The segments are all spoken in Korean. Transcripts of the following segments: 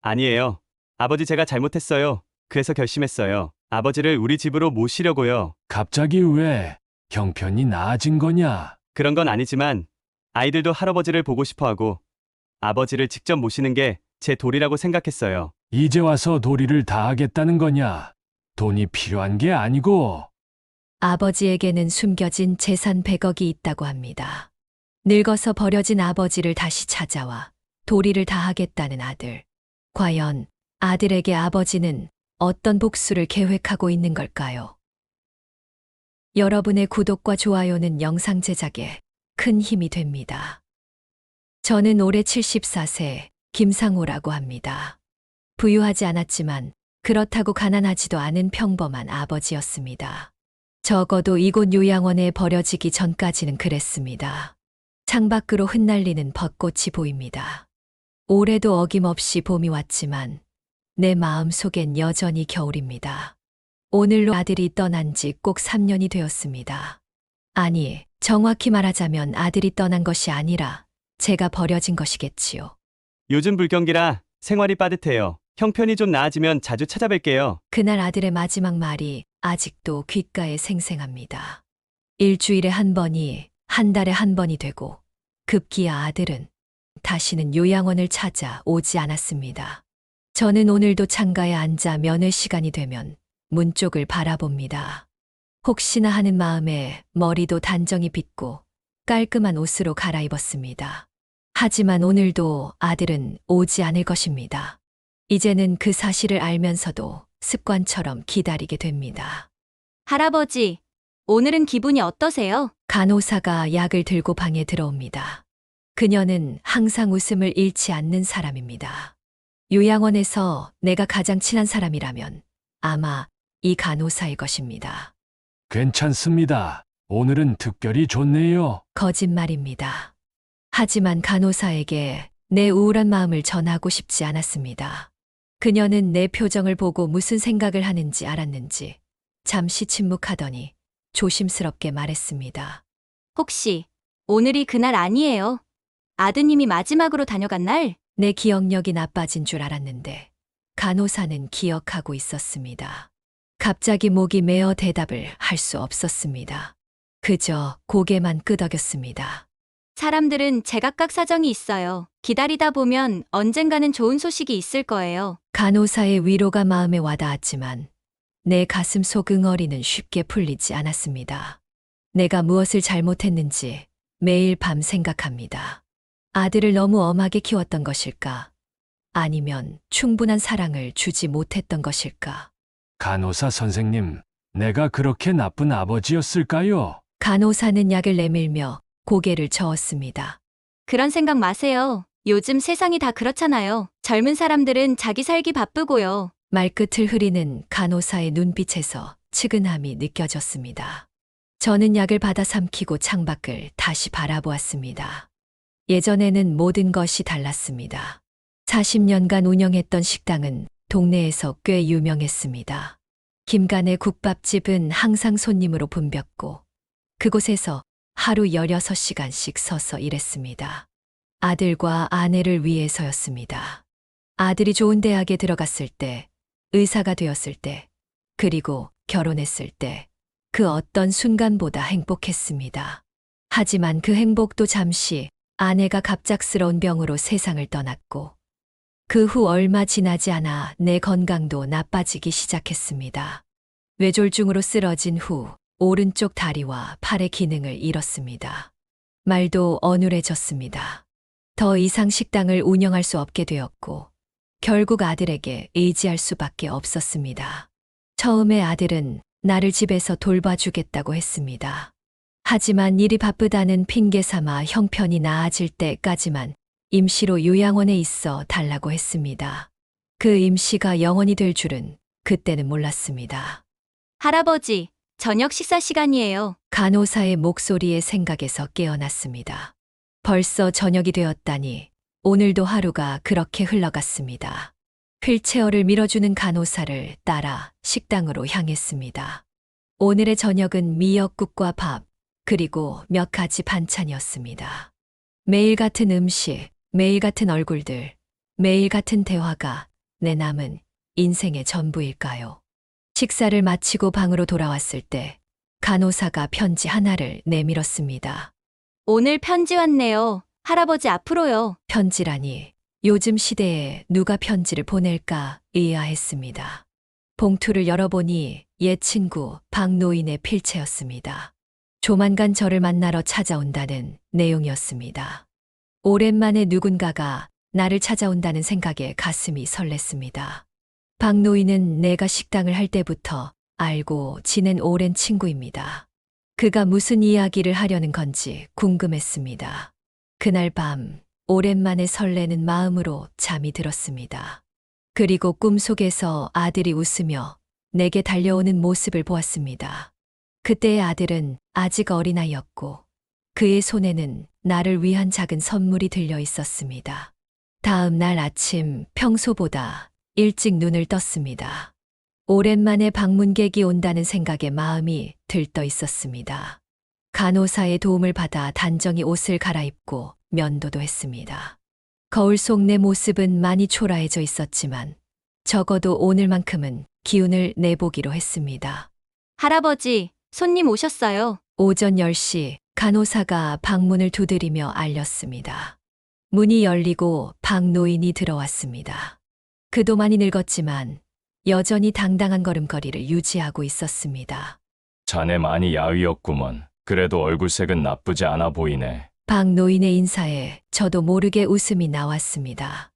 아니에요. 아버지 제가 잘못했어요. 그래서 결심했어요. 아버지를 우리 집으로 모시려고요. 갑자기 왜 형편이 나아진 거냐? 그런 건 아니지만 아이들도 할아버지를 보고 싶어 하고 아버지를 직접 모시는 게 제 도리라고 생각했어요. 이제 와서 도리를 다 하겠다는 거냐? 돈이 필요한 게 아니고. 아버지에게는 숨겨진 재산 100억이 있다고 합니다. 늙어서 버려진 아버지를 다시 찾아와 도리를 다하겠다는 아들. 과연 아들에게 아버지는 어떤 복수를 계획하고 있는 걸까요? 여러분의 구독과 좋아요는 영상 제작에 큰 힘이 됩니다. 저는 올해 74세 김상호라고 합니다. 부유하지 않았지만 그렇다고 가난하지도 않은 평범한 아버지였습니다. 적어도 이곳 요양원에 버려지기 전까지는 그랬습니다. 창밖으로 흩날리는 벚꽃이 보입니다. 올해도 어김없이 봄이 왔지만 내 마음 속엔 여전히 겨울입니다. 오늘로 아들이 떠난 지 꼭 3년이 되었습니다. 아니, 정확히 말하자면 아들이 떠난 것이 아니라 제가 버려진 것이겠지요. 요즘 불경기라 생활이 빠듯해요. 형편이 좀 나아지면 자주 찾아뵐게요. 그날 아들의 마지막 말이 아직도 귓가에 생생합니다. 일주일에 한 번이 한 달에 한 번이 되고 급기야 아들은 다시는 요양원을 찾아 오지 않았습니다. 저는 오늘도 창가에 앉아 면회 시간이 되면 문 쪽을 바라봅니다. 혹시나 하는 마음에 머리도 단정히 빗고 깔끔한 옷으로 갈아입었습니다. 하지만 오늘도 아들은 오지 않을 것입니다. 이제는 그 사실을 알면서도 습관처럼 기다리게 됩니다. 할아버지, 오늘은 기분이 어떠세요? 간호사가 약을 들고 방에 들어옵니다. 그녀는 항상 웃음을 잃지 않는 사람입니다. 요양원에서 내가 가장 친한 사람이라면 아마 이 간호사일 것입니다. 괜찮습니다. 오늘은 특별히 좋네요. 거짓말입니다. 하지만 간호사에게 내 우울한 마음을 전하고 싶지 않았습니다. 그녀는 내 표정을 보고 무슨 생각을 하는지 알았는지 잠시 침묵하더니 조심스럽게 말했습니다. 혹시 오늘이 그날 아니에요? 아드님이 마지막으로 다녀간 날? 내 기억력이 나빠진 줄 알았는데 간호사는 기억하고 있었습니다. 갑자기 목이 메어 대답을 할 수 없었습니다. 그저 고개만 끄덕였습니다. 사람들은 제각각 사정이 있어요. 기다리다 보면 언젠가는 좋은 소식이 있을 거예요. 간호사의 위로가 마음에 와닿았지만 내 가슴 속 응어리는 쉽게 풀리지 않았습니다. 내가 무엇을 잘못했는지 매일 밤 생각합니다. 아들을 너무 엄하게 키웠던 것일까? 아니면 충분한 사랑을 주지 못했던 것일까? 간호사 선생님, 내가 그렇게 나쁜 아버지였을까요? 간호사는 약을 내밀며 고개를 저었습니다. 그런 생각 마세요. 요즘 세상이 다 그렇잖아요. 젊은 사람들은 자기 살기 바쁘고요. 말끝을 흐리는 간호사의 눈빛에서 측은함이 느껴졌습니다. 저는 약을 받아 삼키고 창밖을 다시 바라보았습니다. 예전에는 모든 것이 달랐습니다. 40년간 운영했던 식당은 동네에서 꽤 유명했습니다. 김간의 국밥집은 항상 손님으로 붐볐고 그곳에서 하루 16시간씩 서서 일했습니다. 아들과 아내를 위해서였습니다. 아들이 좋은 대학에 들어갔을 때, 의사가 되었을 때, 그리고 결혼했을 때, 그 어떤 순간보다 행복했습니다. 하지만 그 행복도 잠시 아내가 갑작스러운 병으로 세상을 떠났고, 그 후 얼마 지나지 않아 내 건강도 나빠지기 시작했습니다. 뇌졸중으로 쓰러진 후 오른쪽 다리와 팔의 기능을 잃었습니다. 말도 어눌해졌습니다. 더 이상 식당을 운영할 수 없게 되었고, 결국 아들에게 의지할 수밖에 없었습니다. 처음에 아들은 나를 집에서 돌봐주겠다고 했습니다. 하지만 일이 바쁘다는 핑계 삼아 형편이 나아질 때까지만 임시로 요양원에 있어 달라고 했습니다. 그 임시가 영원히 될 줄은 그때는 몰랐습니다. 할아버지, 저녁 식사 시간이에요. 간호사의 목소리에 생각에서 깨어났습니다. 벌써 저녁이 되었다니 오늘도 하루가 그렇게 흘러갔습니다. 휠체어를 밀어주는 간호사를 따라 식당으로 향했습니다. 오늘의 저녁은 미역국과 밥, 그리고 몇 가지 반찬이었습니다. 매일 같은 음식, 매일 같은 얼굴들, 매일 같은 대화가 내 남은 인생의 전부일까요? 식사를 마치고 방으로 돌아왔을 때 간호사가 편지 하나를 내밀었습니다. 오늘 편지 왔네요. 할아버지 앞으로요. 편지라니 요즘 시대에 누가 편지를 보낼까 의아했습니다. 봉투를 열어보니 옛 친구 박노인의 필체였습니다. 조만간 저를 만나러 찾아온다는 내용이었습니다. 오랜만에 누군가가 나를 찾아온다는 생각에 가슴이 설렜습니다. 박노인은 내가 식당을 할 때부터 알고 지낸 오랜 친구입니다. 그가 무슨 이야기를 하려는 건지 궁금했습니다. 그날 밤 오랜만에 설레는 마음으로 잠이 들었습니다. 그리고 꿈속에서 아들이 웃으며 내게 달려오는 모습을 보았습니다. 그때의 아들은 아직 어린아이였고 그의 손에는 나를 위한 작은 선물이 들려 있었습니다. 다음 날 아침 평소보다 일찍 눈을 떴습니다. 오랜만에 방문객이 온다는 생각에 마음이 들떠 있었습니다. 간호사의 도움을 받아 단정히 옷을 갈아입고 면도도 했습니다. 거울 속 내 모습은 많이 초라해져 있었지만 적어도 오늘만큼은 기운을 내보기로 했습니다. 할아버지, 손님 오셨어요. 오전 10시 간호사가 방문을 두드리며 알렸습니다. 문이 열리고 박노인이 들어왔습니다. 그도 많이 늙었지만 여전히 당당한 걸음걸이를 유지하고 있었습니다. 자네 많이 야위었구먼. 그래도 얼굴색은 나쁘지 않아 보이네. 박노인의 인사에 저도 모르게 웃음이 나왔습니다.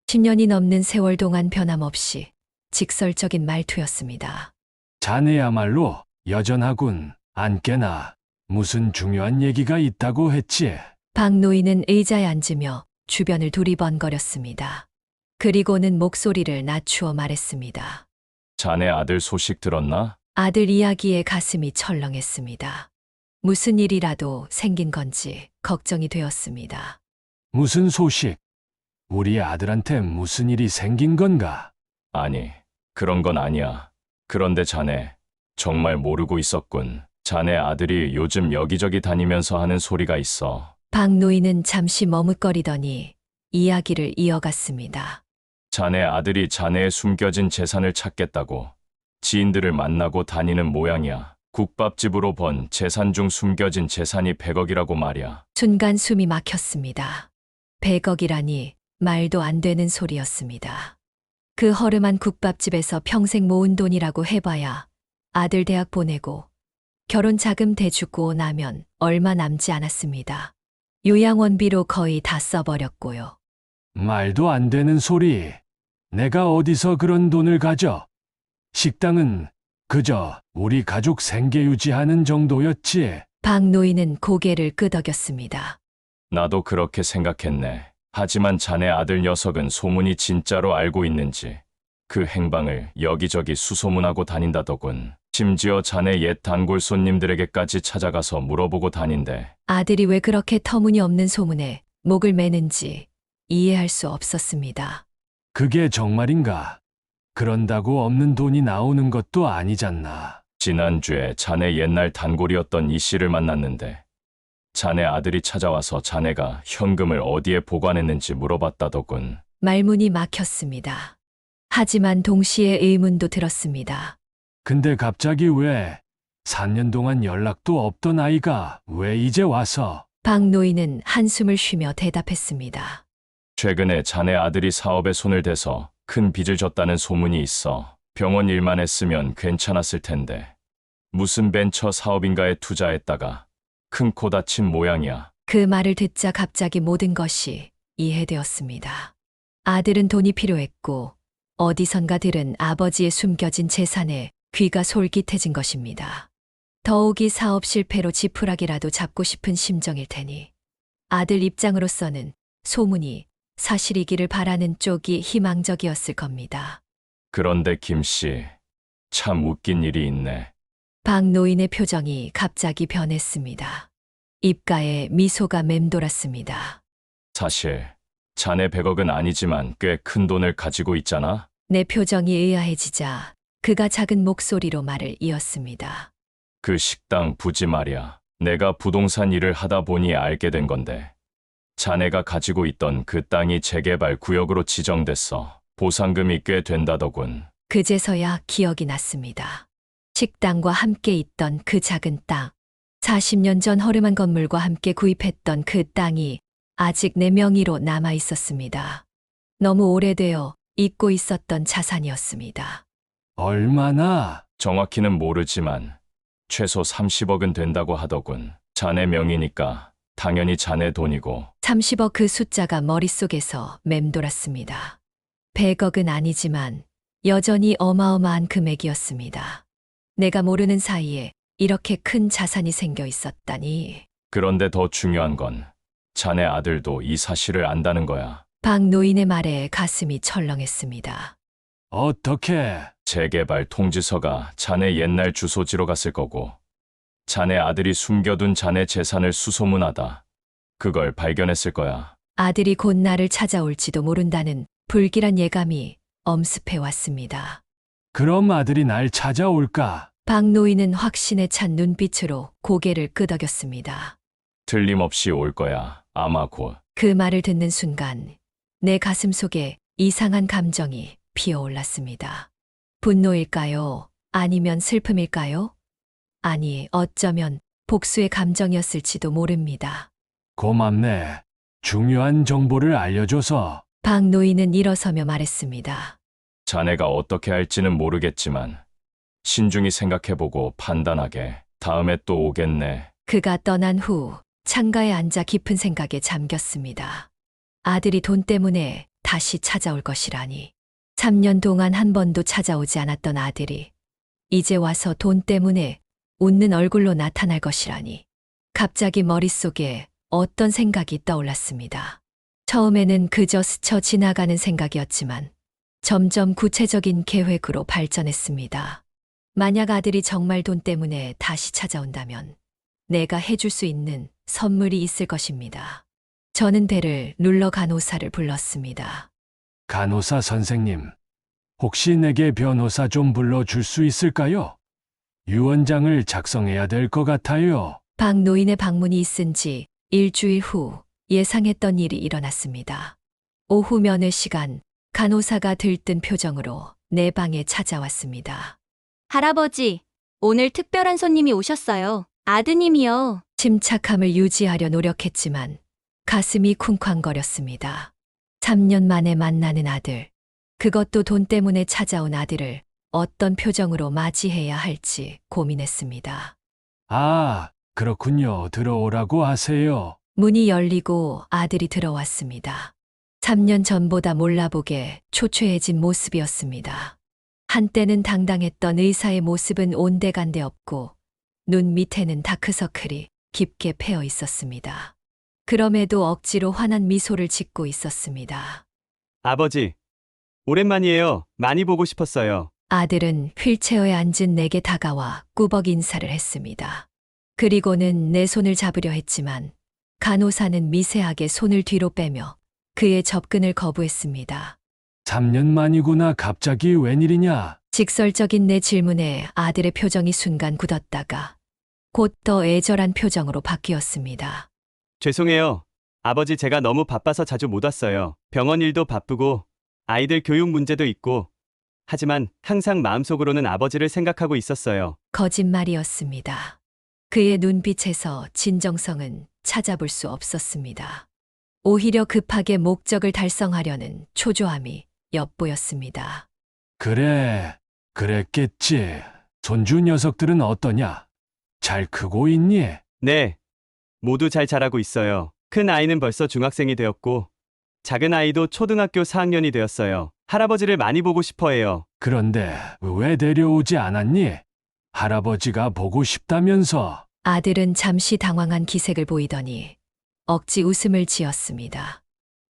10년이 넘는 세월 동안 변함없이 직설적인 말투였습니다. 자네야말로 여전하군. 안 깨나. 무슨 중요한 얘기가 있다고 했지? 박노인은 의자에 앉으며 주변을 두리번거렸습니다. 그리고는 목소리를 낮추어 말했습니다. 자네 아들 소식 들었나? 아들 이야기에 가슴이 철렁했습니다. 무슨 일이라도 생긴 건지 걱정이 되었습니다. 무슨 소식? 우리 아들한테 무슨 일이 생긴 건가? 아니, 그런 건 아니야. 그런데 자네, 정말 모르고 있었군. 자네 아들이 요즘 여기저기 다니면서 하는 소리가 있어. 박노인은 잠시 머뭇거리더니 이야기를 이어갔습니다. 자네 아들이 자네의 숨겨진 재산을 찾겠다고 지인들을 만나고 다니는 모양이야. 국밥집으로 번 재산 중 숨겨진 재산이 100억이라고 말이야. 순간 숨이 막혔습니다. 100억이라니 말도 안 되는 소리였습니다. 그 허름한 국밥집에서 평생 모은 돈이라고 해봐야 아들 대학 보내고 결혼 자금 대주고 나면 얼마 남지 않았습니다. 요양원비로 거의 다 써버렸고요. 말도 안 되는 소리. 내가 어디서 그런 돈을 가져? 식당은 그저 우리 가족 생계 유지하는 정도였지. 박노인은 고개를 끄덕였습니다. 나도 그렇게 생각했네. 하지만 자네 아들 녀석은 소문이 진짜로 알고 있는지 그 행방을 여기저기 수소문하고 다닌다더군. 심지어 자네 옛 단골 손님들에게까지 찾아가서 물어보고 다닌대. 아들이 왜 그렇게 터무니없는 소문에 목을 매는지 이해할 수 없었습니다. 그게 정말인가? 그런다고 없는 돈이 나오는 것도 아니잖나. 지난주에 자네 옛날 단골이었던 이 씨를 만났는데 자네 아들이 찾아와서 자네가 현금을 어디에 보관했는지 물어봤다더군. 말문이 막혔습니다. 하지만 동시에 의문도 들었습니다. 근데 갑자기 왜 3년 동안 연락도 없던 아이가 왜 이제 와서? 박노인은 한숨을 쉬며 대답했습니다. 최근에 자네 아들이 사업에 손을 대서 큰 빚을 졌다는 소문이 있어. 병원 일만 했으면 괜찮았을 텐데 무슨 벤처 사업인가에 투자했다가 큰 코 다친 모양이야. 그 말을 듣자 갑자기 모든 것이 이해되었습니다. 아들은 돈이 필요했고 어디선가 들은 아버지의 숨겨진 재산에 귀가 솔깃해진 것입니다. 더욱이 사업 실패로 지푸라기라도 잡고 싶은 심정일 테니 아들 입장으로서는 소문이 사실이기를 바라는 쪽이 희망적이었을 겁니다. 그런데 김 씨, 참 웃긴 일이 있네. 박노인의 표정이 갑자기 변했습니다. 입가에 미소가 맴돌았습니다. 사실 자네 100억은 아니지만 꽤 큰 돈을 가지고 있잖아. 내 표정이 의아해지자 그가 작은 목소리로 말을 이었습니다. 그 식당 부지 말이야. 내가 부동산 일을 하다 보니 알게 된 건데 자네가 가지고 있던 그 땅이 재개발 구역으로 지정됐어. 보상금이 꽤 된다더군. 그제서야 기억이 났습니다. 식당과 함께 있던 그 작은 땅, 40년 전 허름한 건물과 함께 구입했던 그 땅이 아직 내 명의로 남아 있었습니다. 너무 오래되어 잊고 있었던 자산이었습니다. 얼마나? 정확히는 모르지만 최소 30억은 된다고 하더군. 자네 명의니까 당연히 자네 돈이고. 30억 그 숫자가 머릿속에서 맴돌았습니다. 100억은 아니지만 여전히 어마어마한 금액이었습니다. 내가 모르는 사이에 이렇게 큰 자산이 생겨 있었다니. 그런데 더 중요한 건 자네 아들도 이 사실을 안다는 거야. 박 노인의 말에 가슴이 철렁했습니다. 어떻게? 재개발 통지서가 자네 옛날 주소지로 갔을 거고, 자네 아들이 숨겨둔 자네 재산을 수소문하다 그걸 발견했을 거야. 아들이 곧 나를 찾아올지도 모른다는 불길한 예감이 엄습해 왔습니다. 그럼 아들이 날 찾아올까? 박 노인은 확신에 찬 눈빛으로 고개를 끄덕였습니다. 틀림없이 올 거야. 아마 곧. 그 말을 듣는 순간 내 가슴 속에 이상한 감정이 피어올랐습니다. 분노일까요? 아니면 슬픔일까요? 아니, 어쩌면 복수의 감정이었을지도 모릅니다. 고맙네. 중요한 정보를 알려줘서. 박 노인은 일어서며 말했습니다. 자네가 어떻게 할지는 모르겠지만 신중히 생각해보고 판단하게. 다음에 또 오겠네. 그가 떠난 후 창가에 앉아 깊은 생각에 잠겼습니다. 아들이 돈 때문에 다시 찾아올 것이라니. 3년 동안 한 번도 찾아오지 않았던 아들이 이제 와서 돈 때문에 웃는 얼굴로 나타날 것이라니. 갑자기 머릿속에 어떤 생각이 떠올랐습니다. 처음에는 그저 스쳐 지나가는 생각이었지만 점점 구체적인 계획으로 발전했습니다. 만약 아들이 정말 돈 때문에 다시 찾아온다면 내가 해줄 수 있는 선물이 있을 것입니다. 저는 배를 눌러 간호사를 불렀습니다. 간호사 선생님, 혹시 내게 변호사 좀 불러줄 수 있을까요? 유언장을 작성해야 될 것 같아요. 박 노인의 방문이 있은 지 일주일 후 예상했던 일이 일어났습니다. 오후 면회 시간, 간호사가 들뜬 표정으로 내 방에 찾아왔습니다. 할아버지, 오늘 특별한 손님이 오셨어요. 아드님이요. 침착함을 유지하려 노력했지만 가슴이 쿵쾅거렸습니다. 3년 만에 만나는 아들, 그것도 돈 때문에 찾아온 아들을 어떤 표정으로 맞이해야 할지 고민했습니다. 아, 그렇군요. 들어오라고 하세요. 문이 열리고 아들이 들어왔습니다. 3년 전보다 몰라보게 초췌해진 모습이었습니다. 한때는 당당했던 의사의 모습은 온데간데 없고 눈 밑에는 다크서클이 깊게 패어 있었습니다. 그럼에도 억지로 환한 미소를 짓고 있었습니다. 아버지, 오랜만이에요. 많이 보고 싶었어요. 아들은 휠체어에 앉은 내게 다가와 꾸벅 인사를 했습니다. 그리고는 내 손을 잡으려 했지만 간호사는 미세하게 손을 뒤로 빼며 그의 접근을 거부했습니다. 3년 만이구나. 갑자기 웬일이냐? 직설적인 내 질문에 아들의 표정이 순간 굳었다가 곧 더 애절한 표정으로 바뀌었습니다. 죄송해요. 아버지, 제가 너무 바빠서 자주 못 왔어요. 병원 일도 바쁘고 아이들 교육 문제도 있고. 하지만 항상 마음속으로는 아버지를 생각하고 있었어요. 거짓말이었습니다. 그의 눈빛에서 진정성은 찾아볼 수 없었습니다. 오히려 급하게 목적을 달성하려는 초조함이 엿보였습니다. 그래, 그랬겠지. 손주 녀석들은 어떠냐? 잘 크고 있니? 네, 모두 잘 자라고 있어요. 큰 아이는 벌써 중학생이 되었고 작은 아이도 초등학교 4학년이 되었어요. 할아버지를 많이 보고 싶어 해요. 그런데 왜 데려오지 않았니? 할아버지가 보고 싶다면서. 아들은 잠시 당황한 기색을 보이더니 억지 웃음을 지었습니다.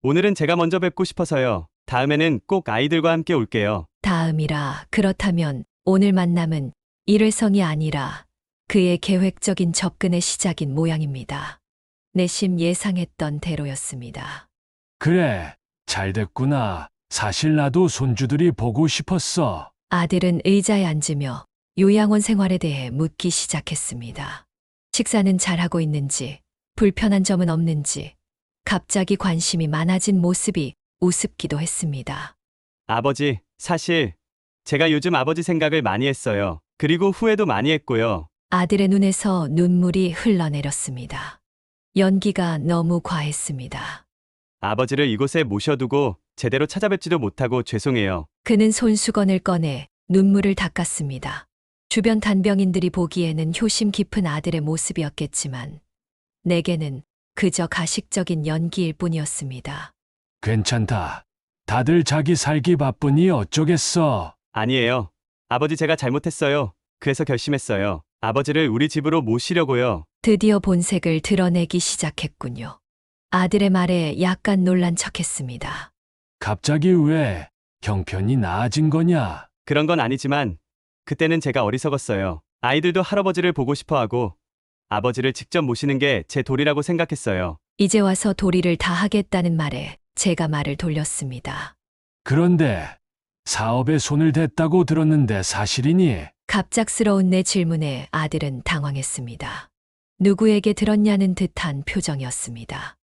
오늘은 제가 먼저 뵙고 싶어서요. 다음에는 꼭 아이들과 함께 올게요. 다음이라 그렇다면 오늘 만남은 일회성이 아니라 그의 계획적인 접근의 시작인 모양입니다. 내심 예상했던 대로였습니다. 그래, 잘 됐구나. 사실 나도 손주들이 보고 싶었어. 아들은 의자에 앉으며 요양원 생활에 대해 묻기 시작했습니다. 식사는 잘하고 있는지, 불편한 점은 없는지, 갑자기 관심이 많아진 모습이 우습기도 했습니다. 아버지, 사실 제가 요즘 아버지 생각을 많이 했어요. 그리고 후회도 많이 했고요. 아들의 눈에서 눈물이 흘러내렸습니다. 연기가 너무 과했습니다. 아버지를 이곳에 모셔두고 제대로 찾아뵙지도 못하고 죄송해요. 그는 손수건을 꺼내 눈물을 닦았습니다. 주변 단병인들이 보기에는 효심 깊은 아들의 모습이었겠지만 내게는 그저 가식적인 연기일 뿐이었습니다. 괜찮다. 다들 자기 살기 바쁘니 어쩌겠어. 아니에요. 아버지 제가 잘못했어요. 그래서 결심했어요. 아버지를 우리 집으로 모시려고요. 드디어 본색을 드러내기 시작했군요. 아들의 말에 약간 놀란 척했습니다. 갑자기 왜 형편이 나아진 거냐? 그런 건 아니지만 그때는 제가 어리석었어요. 아이들도 할아버지를 보고 싶어 하고 아버지를 직접 모시는 게 제 도리라고 생각했어요. 이제 와서 도리를 다 하겠다는 말에 제가 말을 돌렸습니다. 그런데 사업에 손을 댔다고 들었는데 사실이니? 갑작스러운 내 질문에 아들은 당황했습니다. 누구에게 들었냐는 듯한 표정이었습니다.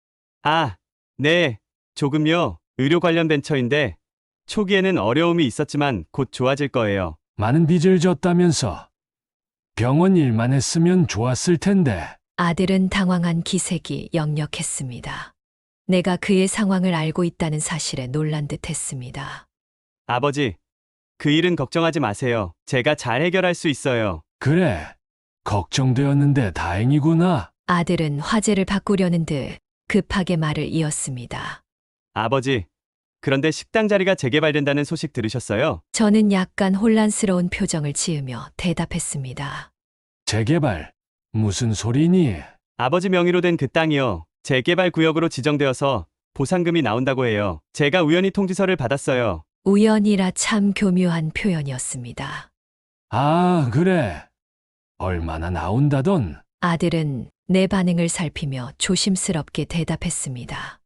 아, 네. 조금요. 의료 관련 벤처인데 초기에는 어려움이 있었지만 곧 좋아질 거예요. 많은 빚을 졌다면서. 병원 일만 했으면 좋았을 텐데. 아들은 당황한 기색이 역력했습니다. 내가 그의 상황을 알고 있다는 사실에 놀란 듯 했습니다. 아버지, 그 일은 걱정하지 마세요. 제가 잘 해결할 수 있어요. 그래. 걱정되었는데 다행이구나. 아들은 화제를 바꾸려는 듯 급하게 말을 이었습니다. 아버지, 그런데 식당 자리가 재개발된다는 소식 들으셨어요? 저는 약간 혼란스러운 표정을 지으며 대답했습니다. 재개발. 무슨 소리니? 아버지 명의로 된 그 땅이요. 재개발 구역으로 지정되어서 보상금이 나온다고 해요. 제가 우연히 통지서를 받았어요. 우연이라 참 교묘한 표현이었습니다. 아, 그래. 얼마나 나온다던? 아들은 내 반응을 살피며 조심스럽게 대답했습니다.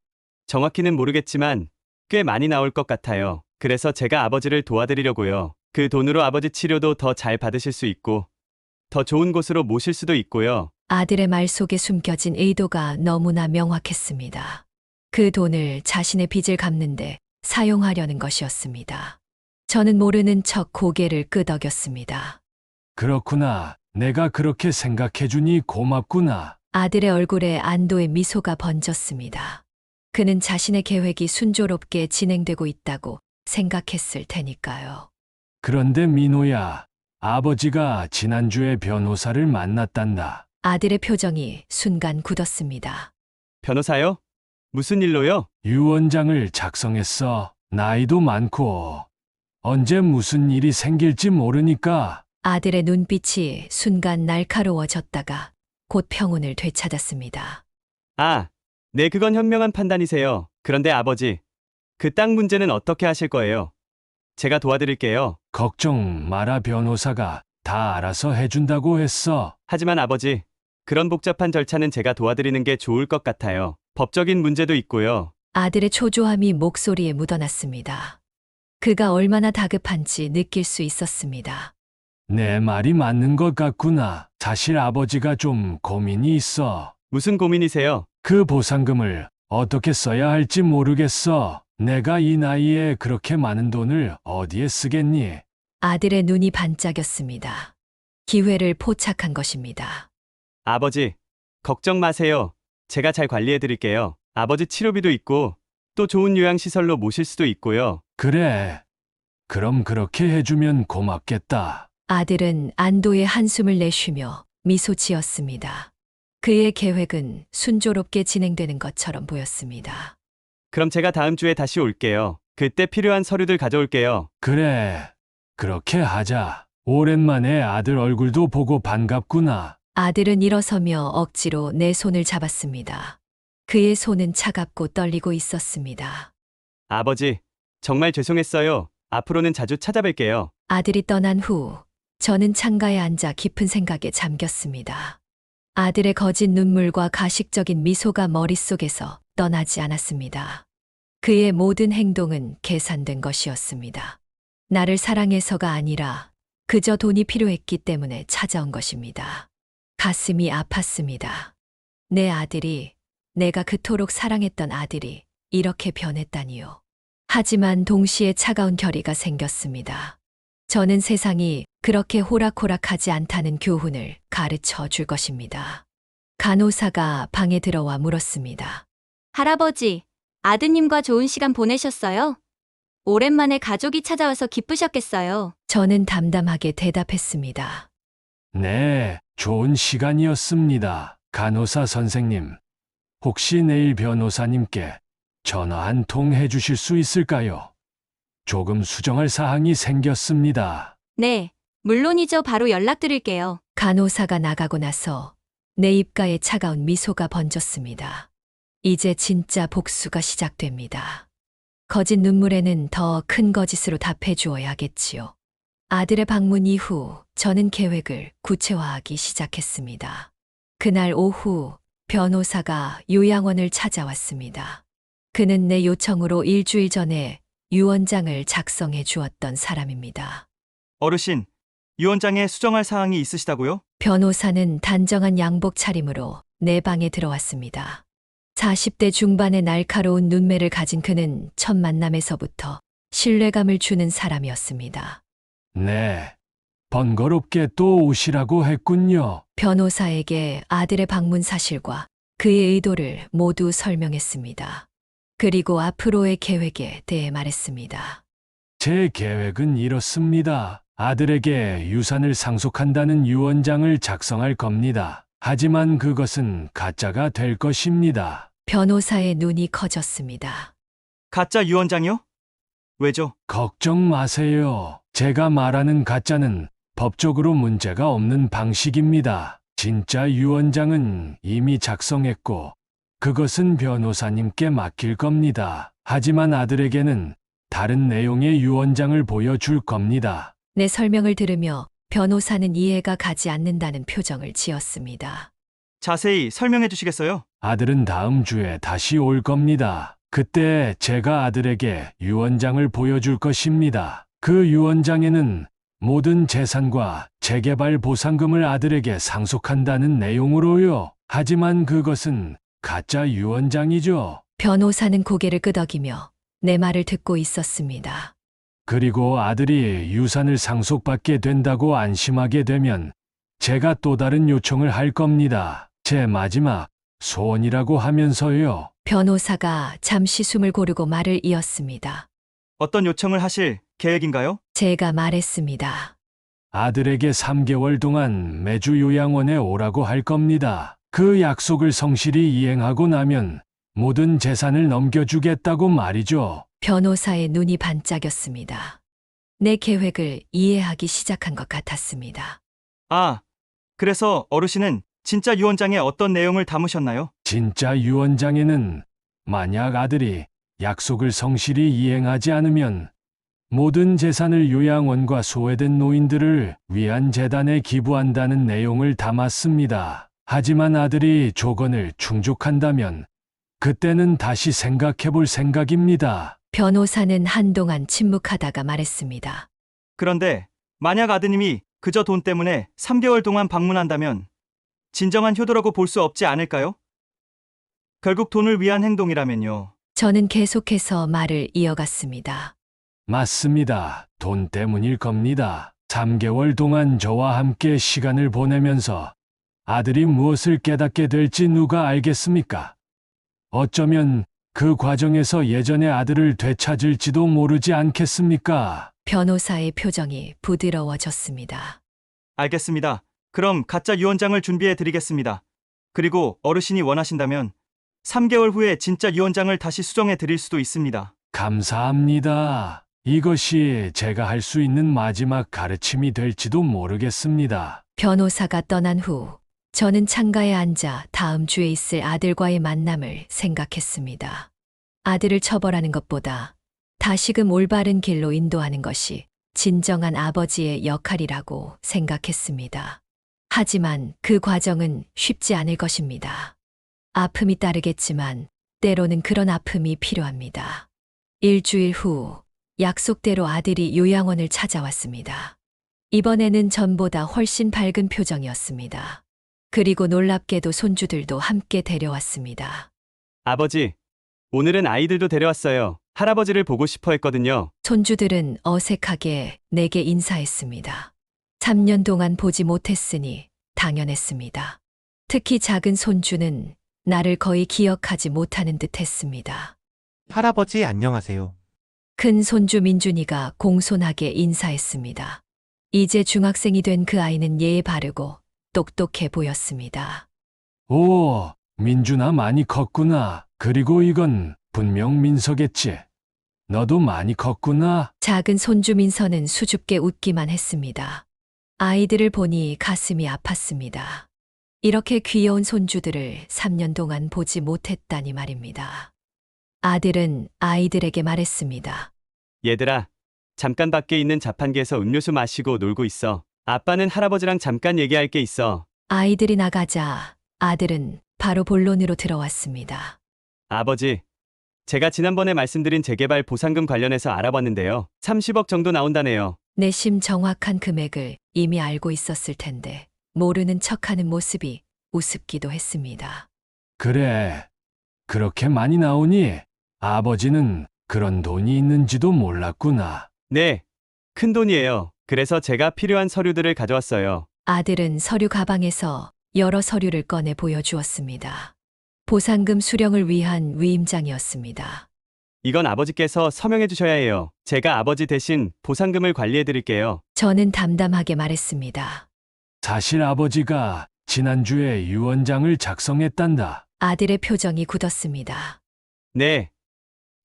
정확히는 모르겠지만 꽤 많이 나올 것 같아요. 그래서 제가 아버지를 도와드리려고요. 그 돈으로 아버지 치료도 더 잘 받으실 수 있고 더 좋은 곳으로 모실 수도 있고요. 아들의 말 속에 숨겨진 의도가 너무나 명확했습니다. 그 돈을 자신의 빚을 갚는데 사용하려는 것이었습니다. 저는 모르는 척 고개를 끄덕였습니다. 그렇구나. 내가 그렇게 생각해주니 고맙구나. 아들의 얼굴에 안도의 미소가 번졌습니다. 그는 자신의 계획이 순조롭게 진행되고 있다고 생각했을 테니까요. 그런데 민호야, 아버지가 지난주에 변호사를 만났단다. 아들의 표정이 순간 굳었습니다. 변호사요? 무슨 일로요? 유 원장을 작성했어. 나이도 많고 언제 무슨 일이 생길지 모르니까. 아들의 눈빛이 순간 날카로워졌다가 곧 평온을 되찾았습니다. 아, 네, 그건 현명한 판단이세요. 그런데 아버지, 그 땅 문제는 어떻게 하실 거예요? 제가 도와드릴게요. 걱정 마라. 변호사가 다 알아서 해준다고 했어. 하지만 아버지, 그런 복잡한 절차는 제가 도와드리는 게 좋을 것 같아요. 법적인 문제도 있고요. 아들의 초조함이 목소리에 묻어났습니다. 그가 얼마나 다급한지 느낄 수 있었습니다. 내 말이 맞는 것 같구나. 사실 아버지가 좀 고민이 있어. 무슨 고민이세요? 그 보상금을 어떻게 써야 할지 모르겠어. 내가 이 나이에 그렇게 많은 돈을 어디에 쓰겠니? 아들의 눈이 반짝였습니다. 기회를 포착한 것입니다. 아버지, 걱정 마세요. 제가 잘 관리해 드릴게요. 아버지 치료비도 있고 또 좋은 요양시설로 모실 수도 있고요. 그래. 그럼 그렇게 해주면 고맙겠다. 아들은 안도의 한숨을 내쉬며 미소 지었습니다. 그의 계획은 순조롭게 진행되는 것처럼 보였습니다. 그럼 제가 다음 주에 다시 올게요. 그때 필요한 서류들 가져올게요. 그래. 그렇게 하자. 오랜만에 아들 얼굴도 보고 반갑구나. 아들은 일어서며 억지로 내 손을 잡았습니다. 그의 손은 차갑고 떨리고 있었습니다. 아버지, 정말 죄송했어요. 앞으로는 자주 찾아뵐게요. 아들이 떠난 후 저는 창가에 앉아 깊은 생각에 잠겼습니다. 아들의 거짓 눈물과 가식적인 미소가 머릿속에서 떠나지 않았습니다. 그의 모든 행동은 계산된 것이었습니다. 나를 사랑해서가 아니라 그저 돈이 필요했기 때문에 찾아온 것입니다. 가슴이 아팠습니다. 내 아들이, 내가 그토록 사랑했던 아들이 이렇게 변했다니요. 하지만 동시에 차가운 결의가 생겼습니다. 저는 세상이 그렇게 호락호락하지 않다는 교훈을 가르쳐 줄 것입니다. 간호사가 방에 들어와 물었습니다. 할아버지, 아드님과 좋은 시간 보내셨어요? 오랜만에 가족이 찾아와서 기쁘셨겠어요. 저는 담담하게 대답했습니다. 네, 좋은 시간이었습니다. 간호사 선생님, 혹시 내일 변호사님께 전화 한 통 해주실 수 있을까요? 조금 수정할 사항이 생겼습니다. 네, 물론이죠. 바로 연락드릴게요. 간호사가 나가고 나서 내 입가에 차가운 미소가 번졌습니다. 이제 진짜 복수가 시작됩니다. 거짓 눈물에는 더 큰 거짓으로 답해 주어야겠지요. 아들의 방문 이후 저는 계획을 구체화하기 시작했습니다. 그날 오후 변호사가 요양원을 찾아왔습니다. 그는 내 요청으로 일주일 전에 유언장을 작성해 주었던 사람입니다. 어르신, 유언장에 수정할 사항이 있으시다고요? 변호사는 단정한 양복 차림으로 내 방에 들어왔습니다. 40대 중반의 날카로운 눈매를 가진 그는 첫 만남에서부터 신뢰감을 주는 사람이었습니다. 네, 번거롭게 또 오시라고 했군요. 변호사에게 아들의 방문 사실과 그의 의도를 모두 설명했습니다. 그리고 앞으로의 계획에 대해 말했습니다. 제 계획은 이렇습니다. 아들에게 유산을 상속한다는 유언장을 작성할 겁니다. 하지만 그것은 가짜가 될 것입니다. 변호사의 눈이 커졌습니다. 가짜 유언장이요? 왜죠? 걱정 마세요. 제가 말하는 가짜는 법적으로 문제가 없는 방식입니다. 진짜 유언장은 이미 작성했고, 그것은 변호사님께 맡길 겁니다. 하지만 아들에게는 다른 내용의 유언장을 보여줄 겁니다. 내 설명을 들으며 변호사는 이해가 가지 않는다는 표정을 지었습니다. 자세히 설명해 주시겠어요? 아들은 다음 주에 다시 올 겁니다. 그때 제가 아들에게 유언장을 보여줄 것입니다. 그 유언장에는 모든 재산과 재개발 보상금을 아들에게 상속한다는 내용으로요. 하지만 그것은 가짜 유언장이죠. 변호사는 고개를 끄덕이며 내 말을 듣고 있었습니다. 그리고 아들이 유산을 상속받게 된다고 안심하게 되면 제가 또 다른 요청을 할 겁니다. 제 마지막 소원이라고 하면서요. 변호사가 잠시 숨을 고르고 말을 이었습니다. 어떤 요청을 하실 계획인가요? 제가 말했습니다. 아들에게 3개월 동안 매주 요양원에 오라고 할 겁니다. 그 약속을 성실히 이행하고 나면 모든 재산을 넘겨주겠다고 말이죠. 변호사의 눈이 반짝였습니다. 내 계획을 이해하기 시작한 것 같았습니다. 아, 그래서 어르신은 진짜 유언장에 어떤 내용을 담으셨나요? 진짜 유언장에는 만약 아들이 약속을 성실히 이행하지 않으면 모든 재산을 요양원과 소외된 노인들을 위한 재단에 기부한다는 내용을 담았습니다. 하지만 아들이 조건을 충족한다면 그때는 다시 생각해 볼 생각입니다. 변호사는 한동안 침묵하다가 말했습니다. 그런데 만약 아드님이 그저 돈 때문에 3개월 동안 방문한다면 진정한 효도라고 볼 수 없지 않을까요? 결국 돈을 위한 행동이라면요. 저는 계속해서 말을 이어갔습니다. 맞습니다. 돈 때문일 겁니다. 3개월 동안 저와 함께 시간을 보내면서 아들이 무엇을 깨닫게 될지 누가 알겠습니까? 어쩌면 그 과정에서 예전의 아들을 되찾을지도 모르지 않겠습니까? 변호사의 표정이 부드러워졌습니다. 알겠습니다. 그럼 가짜 유언장을 준비해 드리겠습니다. 그리고 어르신이 원하신다면 3개월 후에 진짜 유언장을 다시 수정해 드릴 수도 있습니다. 감사합니다. 이것이 제가 할 수 있는 마지막 가르침이 될지도 모르겠습니다. 변호사가 떠난 후 저는 창가에 앉아 다음 주에 있을 아들과의 만남을 생각했습니다. 아들을 처벌하는 것보다 다시금 올바른 길로 인도하는 것이 진정한 아버지의 역할이라고 생각했습니다. 하지만 그 과정은 쉽지 않을 것입니다. 아픔이 따르겠지만 때로는 그런 아픔이 필요합니다. 일주일 후 약속대로 아들이 요양원을 찾아왔습니다. 이번에는 전보다 훨씬 밝은 표정이었습니다. 그리고 놀랍게도 손주들도 함께 데려왔습니다. 아버지, 오늘은 아이들도 데려왔어요. 할아버지를 보고 싶어 했거든요. 손주들은 어색하게 내게 인사했습니다. 3년 동안 보지 못했으니 당연했습니다. 특히 작은 손주는 나를 거의 기억하지 못하는 듯 했습니다. 할아버지 안녕하세요. 큰 손주 민준이가 공손하게 인사했습니다. 이제 중학생이 된 그 아이는 예의 바르고 똑똑해 보였습니다. 오, 민준아 많이 컸구나. 그리고 이건 분명 민서겠지. 너도 많이 컸구나. 작은 손주 민서는 수줍게 웃기만 했습니다. 아이들을 보니 가슴이 아팠습니다. 이렇게 귀여운 손주들을 3년 동안 보지 못했다니 말입니다. 아들은 아이들에게 말했습니다. 얘들아, 잠깐 밖에 있는 자판기에서 음료수 마시고 놀고 있어. 아빠는 할아버지랑 잠깐 얘기할 게 있어. 아이들이 나가자 아들은 바로 본론으로 들어왔습니다. 아버지, 제가 지난번에 말씀드린 재개발 보상금 관련해서 알아봤는데요. 30억 정도 나온다네요. 내심 정확한 금액을 이미 알고 있었을 텐데 모르는 척하는 모습이 우습기도 했습니다. 그래. 그렇게 많이 나오니 아버지는 그런 돈이 있는지도 몰랐구나. 네, 큰 돈이에요. 그래서 제가 필요한 서류들을 가져왔어요. 아들은 서류 가방에서 여러 서류를 꺼내 보여주었습니다. 보상금 수령을 위한 위임장이었습니다. 이건 아버지께서 서명해 주셔야 해요. 제가 아버지 대신 보상금을 관리해 드릴게요. 저는 담담하게 말했습니다. 사실 아버지가 지난주에 유언장을 작성했단다. 아들의 표정이 굳었습니다. 네,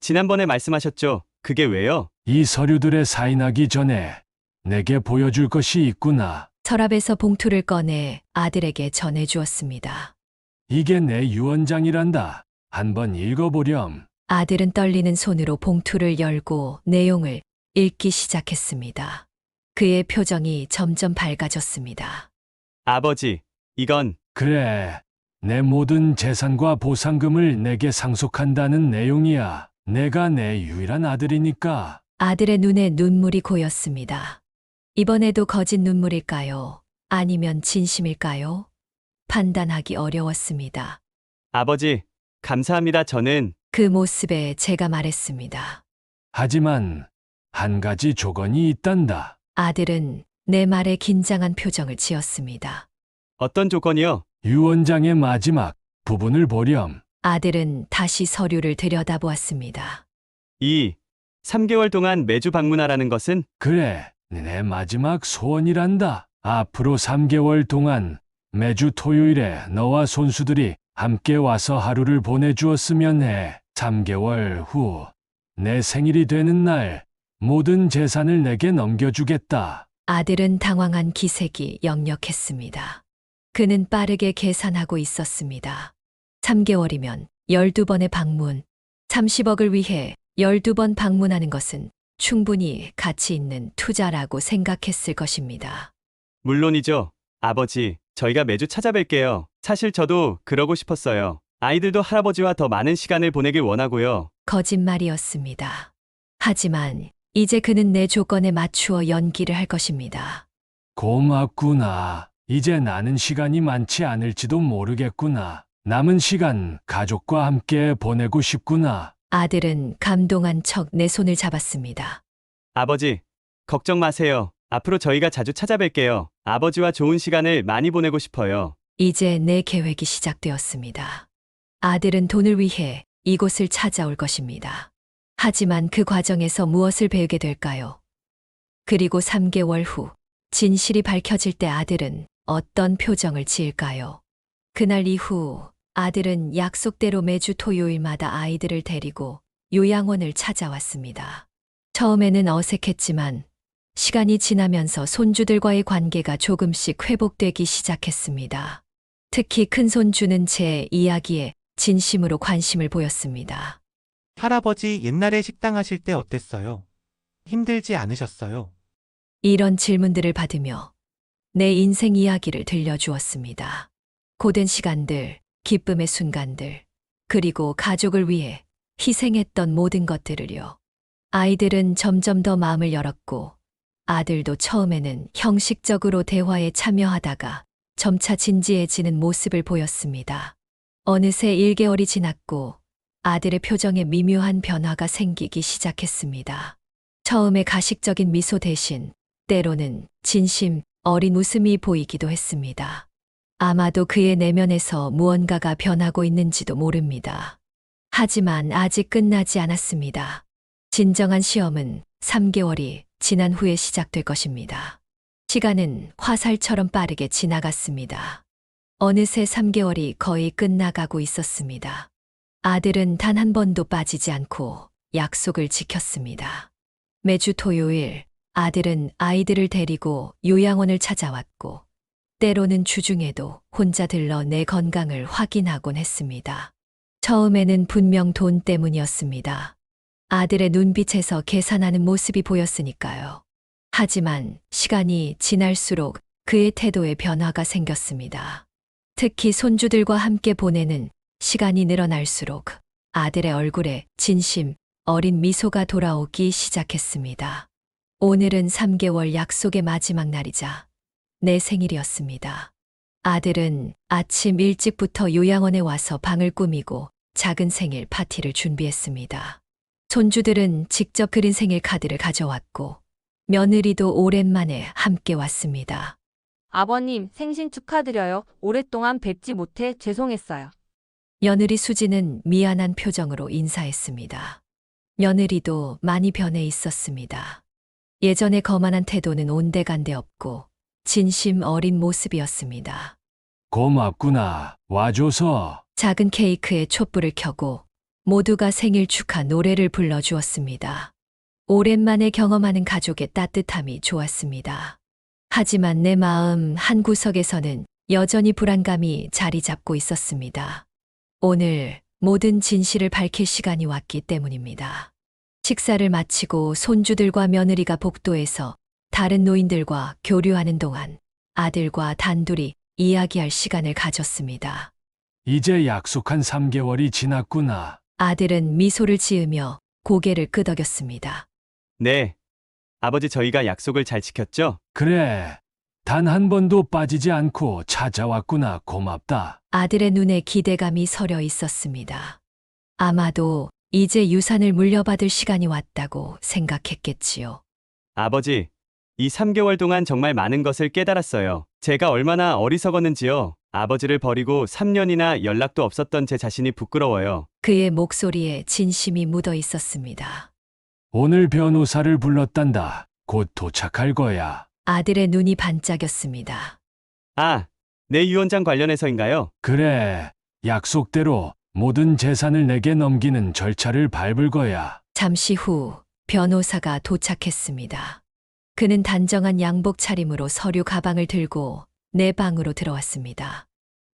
지난번에 말씀하셨죠. 그게 왜요? 이 서류들에 사인하기 전에 내게 보여줄 것이 있구나. 서랍에서 봉투를 꺼내 아들에게 전해주었습니다. 이게 내 유언장이란다. 한번 읽어보렴. 아들은 떨리는 손으로 봉투를 열고 내용을 읽기 시작했습니다. 그의 표정이 점점 밝아졌습니다. 아버지, 이건 그래. 내 모든 재산과 보상금을 내게 상속한다는 내용이야. 내가 내 유일한 아들이니까. 아들의 눈에 눈물이 고였습니다. 이번에도 거짓 눈물일까요? 아니면 진심일까요? 판단하기 어려웠습니다. 아버지, 감사합니다. 저는 그 모습에 제가 말했습니다. 하지만 한 가지 조건이 있단다. 아들은 내 말에 긴장한 표정을 지었습니다. 어떤 조건이요? 유언장의 마지막 부분을 보렴. 아들은 다시 서류를 들여다보았습니다. 3개월 동안 매주 방문하라는 것은 그래, 내 마지막 소원이란다. 앞으로 3개월 동안 매주 토요일에 너와 손수들이 함께 와서 하루를 보내주었으면 해. 3개월 후, 내 생일이 되는 날, 모든 재산을 내게 넘겨주겠다. 아들은 당황한 기색이 역력했습니다. 그는 빠르게 계산하고 있었습니다. 3개월이면 12번의 방문, 30억을 위해 12번 방문하는 것은 충분히 가치 있는 투자라고 생각했을 것입니다. 물론이죠. 아버지, 저희가 매주 찾아뵐게요. 사실 저도 그러고 싶었어요. 아이들도 할아버지와 더 많은 시간을 보내길 원하고요. 거짓말이었습니다. 하지만 이제 그는 내 조건에 맞추어 연기를 할 것입니다. 고맙구나. 이제 나는 시간이 많지 않을지도 모르겠구나. 남은 시간 가족과 함께 보내고 싶구나. 아들은 감동한 척 내 손을 잡았습니다. 아버지, 걱정 마세요. 앞으로 저희가 자주 찾아뵐게요. 아버지와 좋은 시간을 많이 보내고 싶어요. 이제 내 계획이 시작되었습니다. 아들은 돈을 위해 이곳을 찾아올 것입니다. 하지만 그 과정에서 무엇을 배우게 될까요? 그리고 3개월 후 진실이 밝혀질 때 아들은 어떤 표정을 지을까요? 그날 이후 아들은 약속대로 매주 토요일마다 아이들을 데리고 요양원을 찾아왔습니다. 처음에는 어색했지만 시간이 지나면서 손주들과의 관계가 조금씩 회복되기 시작했습니다. 특히 큰 손주는 제 이야기에 진심으로 관심을 보였습니다. 할아버지 옛날에 식당 하실 때 어땠어요? 힘들지 않으셨어요? 이런 질문들을 받으며 내 인생 이야기를 들려주었습니다. 고된 시간들, 기쁨의 순간들, 그리고 가족을 위해 희생했던 모든 것들을요. 아이들은 점점 더 마음을 열었고 아들도 처음에는 형식적으로 대화에 참여하다가 점차 진지해지는 모습을 보였습니다. 어느새 1개월이 지났고 아들의 표정에 미묘한 변화가 생기기 시작했습니다. 처음에 가식적인 미소 대신 때로는 진심 어린 웃음이 보이기도 했습니다. 아마도 그의 내면에서 무언가가 변하고 있는지도 모릅니다. 하지만 아직 끝나지 않았습니다. 진정한 시험은 3개월이 지난 후에 시작될 것입니다. 시간은 화살처럼 빠르게 지나갔습니다. 어느새 3개월이 거의 끝나가고 있었습니다. 아들은 단 한 번도 빠지지 않고 약속을 지켰습니다. 매주 토요일 아들은 아이들을 데리고 요양원을 찾아왔고 때로는 주중에도 혼자 들러 내 건강을 확인하곤 했습니다. 처음에는 분명 돈 때문이었습니다. 아들의 눈빛에서 계산하는 모습이 보였으니까요. 하지만 시간이 지날수록 그의 태도에 변화가 생겼습니다. 특히 손주들과 함께 보내는 시간이 늘어날수록 아들의 얼굴에 진심 어린 미소가 돌아오기 시작했습니다. 오늘은 3개월 약속의 마지막 날이자 내 생일이었습니다. 아들은 아침 일찍부터 요양원에 와서 방을 꾸미고 작은 생일 파티를 준비했습니다. 손주들은 직접 그린 생일 카드를 가져왔고 며느리도 오랜만에 함께 왔습니다. 아버님, 생신 축하드려요. 오랫동안 뵙지 못해 죄송했어요. 며느리 수지는 미안한 표정으로 인사했습니다. 며느리도 많이 변해 있었습니다. 예전의 거만한 태도는 온데간데 없고 진심 어린 모습이었습니다. 고맙구나. 와줘서. 작은 케이크에 촛불을 켜고 모두가 생일 축하 노래를 불러주었습니다. 오랜만에 경험하는 가족의 따뜻함이 좋았습니다. 하지만 내 마음 한구석에서는 여전히 불안감이 자리 잡고 있었습니다. 오늘 모든 진실을 밝힐 시간이 왔기 때문입니다. 식사를 마치고 손주들과 며느리가 복도에서 다른 노인들과 교류하는 동안 아들과 단둘이 이야기할 시간을 가졌습니다. 이제 약속한 3개월이 지났구나. 아들은 미소를 지으며 고개를 끄덕였습니다. 네. 아버지 저희가 약속을 잘 지켰죠? 그래. 단 한 번도 빠지지 않고 찾아왔구나. 고맙다. 아들의 눈에 기대감이 서려 있었습니다. 아마도 이제 유산을 물려받을 시간이 왔다고 생각했겠지요. 아버지, 이 3개월 동안 정말 많은 것을 깨달았어요. 제가 얼마나 어리석었는지요. 아버지를 버리고 3년이나 연락도 없었던 제 자신이 부끄러워요. 그의 목소리에 진심이 묻어 있었습니다. 오늘 변호사를 불렀단다. 곧 도착할 거야. 아들의 눈이 반짝였습니다. 아, 내 유언장 관련해서인가요? 그래. 약속대로 모든 재산을 내게 넘기는 절차를 밟을 거야. 잠시 후 변호사가 도착했습니다. 그는 단정한 양복 차림으로 서류 가방을 들고 내 방으로 들어왔습니다.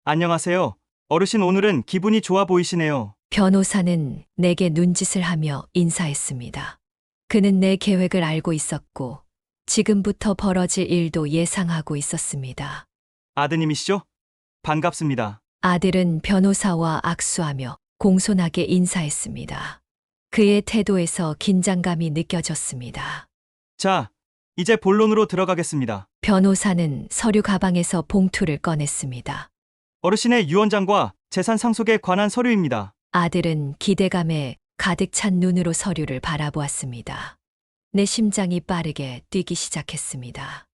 안녕하세요. 어르신 오늘은 기분이 좋아 보이시네요. 변호사는 내게 눈짓을 하며 인사했습니다. 그는 내 계획을 알고 있었고 지금부터 벌어질 일도 예상하고 있었습니다. 아드님이시죠? 반갑습니다. 아들은 변호사와 악수하며 공손하게 인사했습니다. 그의 태도에서 긴장감이 느껴졌습니다. 자, 이제 본론으로 들어가겠습니다. 변호사는 서류 가방에서 봉투를 꺼냈습니다. 어르신의 유언장과 재산 상속에 관한 서류입니다. 아들은 기대감에 가득 찬 눈으로 서류를 바라보았습니다. 내 심장이 빠르게 뛰기 시작했습니다.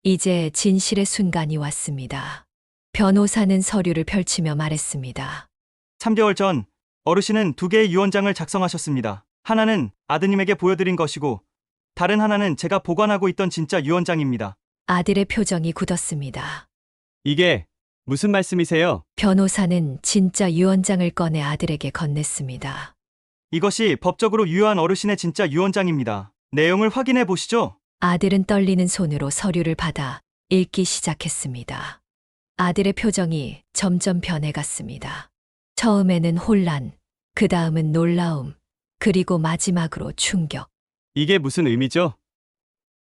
이제 진실의 순간이 왔습니다. 변호사는 서류를 펼치며 말했습니다. 3개월 전 어르신은 2개의 유언장을 작성하셨습니다. 하나는 아드님에게 보여드린 것이고 다른 하나는 제가 보관하고 있던 진짜 유언장입니다. 아들의 표정이 굳었습니다. 이게 무슨 말씀이세요? 변호사는 진짜 유언장을 꺼내 아들에게 건넸습니다. 이것이 법적으로 유효한 어르신의 진짜 유언장입니다. 내용을 확인해 보시죠. 아들은 떨리는 손으로 서류를 받아 읽기 시작했습니다. 아들의 표정이 점점 변해갔습니다. 처음에는 혼란, 그 다음은 놀라움, 그리고 마지막으로 충격. 이게 무슨 의미죠?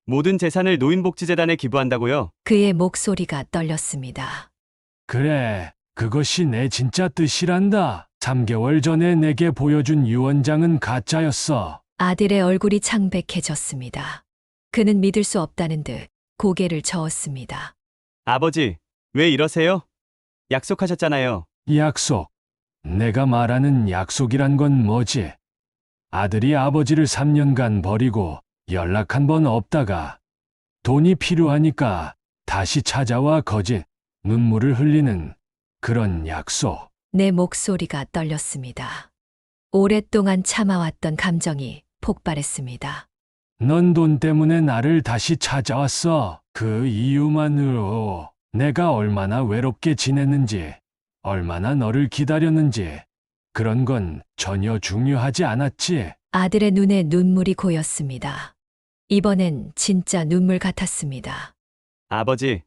모든 재산을 노인복지재단에 기부한다고요? 그의 목소리가 떨렸습니다. 그래. 그것이 내 진짜 뜻이란다. 3개월 전에 내게 보여준 유언장은 가짜였어. 아들의 얼굴이 창백해졌습니다. 그는 믿을 수 없다는 듯 고개를 저었습니다. 아버지, 왜 이러세요? 약속하셨잖아요. 약속. 내가 말하는 약속이란 건 뭐지? 아들이 아버지를 3년간 버리고 연락 한 번 없다가 돈이 필요하니까 다시 찾아와 거짓 눈물을 흘리는 그런 약속. 내 목소리가 떨렸습니다. 오랫동안 참아왔던 감정이 폭발했습니다. 넌 돈 때문에 나를 다시 찾아왔어. 그 이유만으로 내가 얼마나 외롭게 지냈는지, 얼마나 너를 기다렸는지, 그런 건 전혀 중요하지 않았지. 아들의 눈에 눈물이 고였습니다. 이번엔 진짜 눈물 같았습니다. 아버지,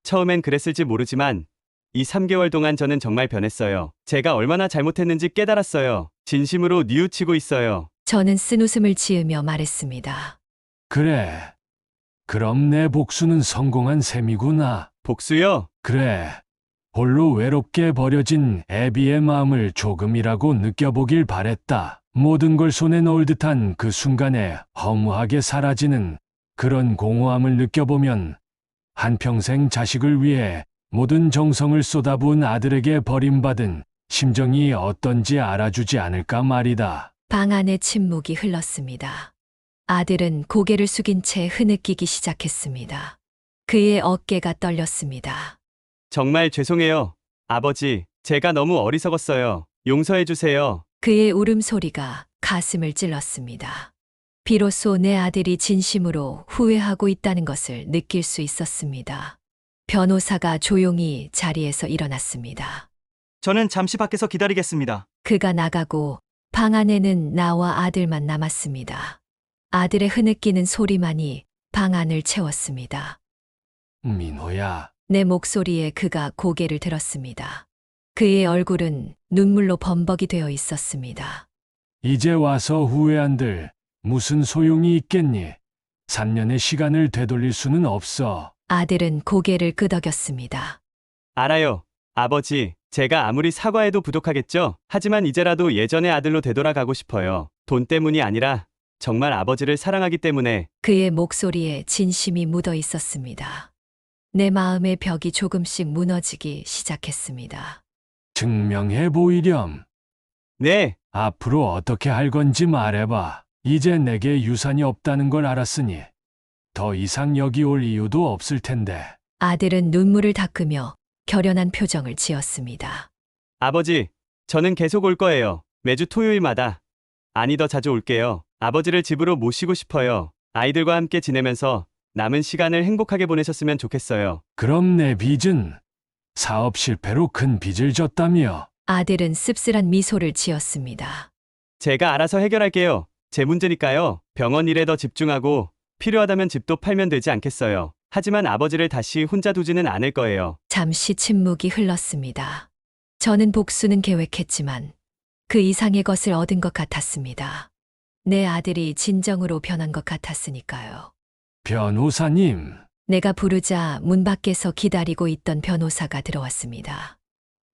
처음엔 그랬을지 모르지만 이 3개월 동안 저는 정말 변했어요. 제가 얼마나 잘못했는지 깨달았어요. 진심으로 뉘우치고 있어요. 저는 쓴웃음을 지으며 말했습니다. 그래. 그럼 내 복수는 성공한 셈이구나. 복수요? 그래. 홀로 외롭게 버려진 애비의 마음을 조금이라고 느껴보길 바랬다. 모든 걸 손에 넣을 듯한 그 순간에 허무하게 사라지는 그런 공허함을 느껴보면 한평생 자식을 위해 모든 정성을 쏟아부은 아들에게 버림받은 심정이 어떤지 알아주지 않을까 말이다. 방 안에 침묵이 흘렀습니다. 아들은 고개를 숙인 채 흐느끼기 시작했습니다. 그의 어깨가 떨렸습니다. 정말 죄송해요. 아버지, 제가 너무 어리석었어요. 용서해 주세요. 그의 울음소리가 가슴을 찔렀습니다. 비로소 내 아들이 진심으로 후회하고 있다는 것을 느낄 수 있었습니다. 변호사가 조용히 자리에서 일어났습니다. 저는 잠시 밖에서 기다리겠습니다. 그가 나가고 방 안에는 나와 아들만 남았습니다. 아들의 흐느끼는 소리만이 방 안을 채웠습니다. 민호야, 내 목소리에 그가 고개를 들었습니다. 그의 얼굴은 눈물로 범벅이 되어 있었습니다. 이제 와서 후회한들 무슨 소용이 있겠니? 3년의 시간을 되돌릴 수는 없어. 아들은 고개를 끄덕였습니다. 알아요. 아버지, 제가 아무리 사과해도 부족하겠죠? 하지만 이제라도 예전의 아들로 되돌아가고 싶어요. 돈 때문이 아니라 정말 아버지를 사랑하기 때문에. 그의 목소리에 진심이 묻어 있었습니다. 내 마음의 벽이 조금씩 무너지기 시작했습니다. 증명해 보이렴. 네, 앞으로 어떻게 할 건지 말해봐. 이제 내게 유산이 없다는 걸 알았으니 더 이상 여기 올 이유도 없을 텐데. 아들은 눈물을 닦으며 결연한 표정을 지었습니다. 아버지, 저는 계속 올 거예요. 매주 토요일마다. 아니, 더 자주 올게요. 아버지를 집으로 모시고 싶어요. 아이들과 함께 지내면서 남은 시간을 행복하게 보내셨으면 좋겠어요. 그럼 내 빚은 사업 실패로 큰 빚을 졌다며. 아들은 씁쓸한 미소를 지었습니다. 제가 알아서 해결할게요. 제 문제니까요. 병원 일에 더 집중하고 필요하다면 집도 팔면 되지 않겠어요. 하지만 아버지를 다시 혼자 두지는 않을 거예요. 잠시 침묵이 흘렀습니다. 저는 복수는 계획했지만 그 이상의 것을 얻은 것 같았습니다. 내 아들이 진정으로 변한 것 같았으니까요. 변호사님, 내가 부르자 문 밖에서 기다리고 있던 변호사가 들어왔습니다.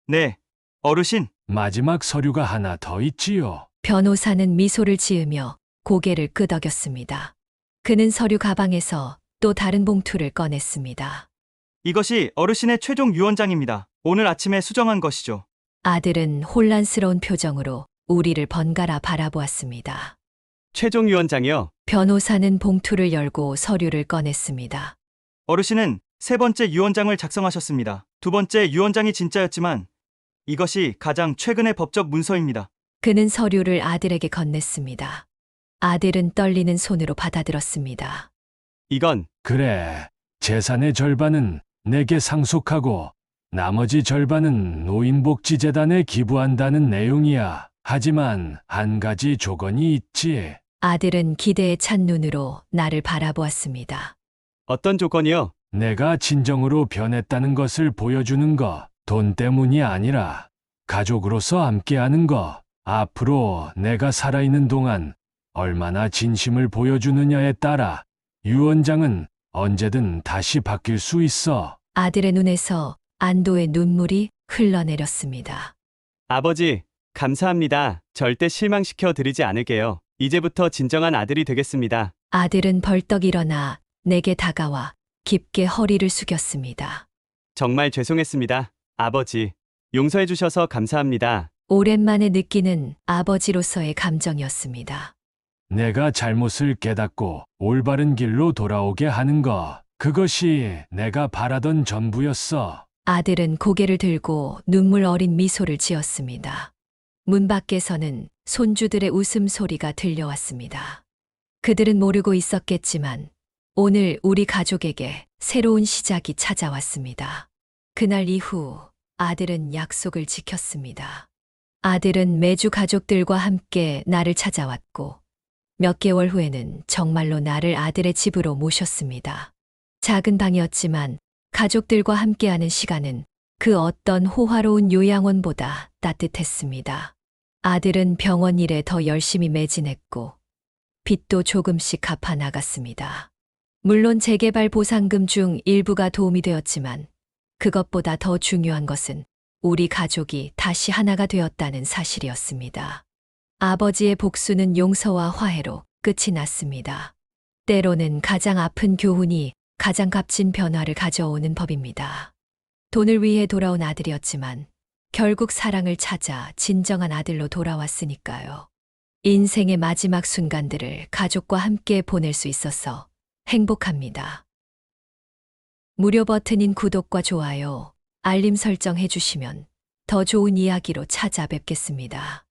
네, 어르신. 마지막 서류가 하나 더 있지요. 변호사는 미소를 지으며 고개를 끄덕였습니다. 그는 서류 가방에서 또 다른 봉투를 꺼냈습니다. 이것이 어르신의 최종 유언장입니다. 오늘 아침에 수정한 것이죠. 아들은 혼란스러운 표정으로 우리를 번갈아 바라보았습니다. 최종 유언장이요. 변호사는 봉투를 열고 서류를 꺼냈습니다. 어르신은 세 번째 유언장을 작성하셨습니다. 두 번째 유언장이 진짜였지만 이것이 가장 최근의 법적 문서입니다. 그는 서류를 아들에게 건넸습니다. 아들은 떨리는 손으로 받아들었습니다. 이건 그래, 재산의 절반은 내게 상속하고 나머지 절반은 노인복지재단에 기부한다는 내용이야. 하지만 한 가지 조건이 있지. 아들은 기대에 찬 눈으로 나를 바라보았습니다. 어떤 조건이요? 내가 진정으로 변했다는 것을 보여주는 거. 돈 때문이 아니라 가족으로서 함께하는 거. 앞으로 내가 살아있는 동안 얼마나 진심을 보여주느냐에 따라 유언장은 언제든 다시 바뀔 수 있어. 아들의 눈에서 안도의 눈물이 흘러내렸습니다. 아버지, 감사합니다. 절대 실망시켜 드리지 않을게요. 이제부터 진정한 아들이 되겠습니다. 아들은 벌떡 일어나 내게 다가와 깊게 허리를 숙였습니다. 정말 죄송했습니다. 아버지, 용서해 주셔서 감사합니다. 오랜만에 느끼는 아버지로서의 감정이었습니다. 내가 잘못을 깨닫고 올바른 길로 돌아오게 하는 것, 그것이 내가 바라던 전부였어. 아들은 고개를 들고 눈물 어린 미소를 지었습니다. 문 밖에서는 손주들의 웃음소리가 들려왔습니다. 그들은 모르고 있었겠지만 오늘 우리 가족에게 새로운 시작이 찾아왔습니다. 그날 이후 아들은 약속을 지켰습니다. 아들은 매주 가족들과 함께 나를 찾아왔고 몇 개월 후에는 정말로 나를 아들의 집으로 모셨습니다. 작은 방이었지만 가족들과 함께하는 시간은 그 어떤 호화로운 요양원보다 따뜻했습니다. 아들은 병원 일에 더 열심히 매진했고 빚도 조금씩 갚아 나갔습니다. 물론 재개발 보상금 중 일부가 도움이 되었지만 그것보다 더 중요한 것은 우리 가족이 다시 하나가 되었다는 사실이었습니다. 아버지의 복수는 용서와 화해로 끝이 났습니다. 때로는 가장 아픈 교훈이 가장 값진 변화를 가져오는 법입니다. 돈을 위해 돌아온 아들이었지만 결국 사랑을 찾아 진정한 아들로 돌아왔으니까요. 인생의 마지막 순간들을 가족과 함께 보낼 수 있어서 행복합니다. 무료 버튼인 구독과 좋아요, 알림 설정 해주시면 더 좋은 이야기로 찾아뵙겠습니다.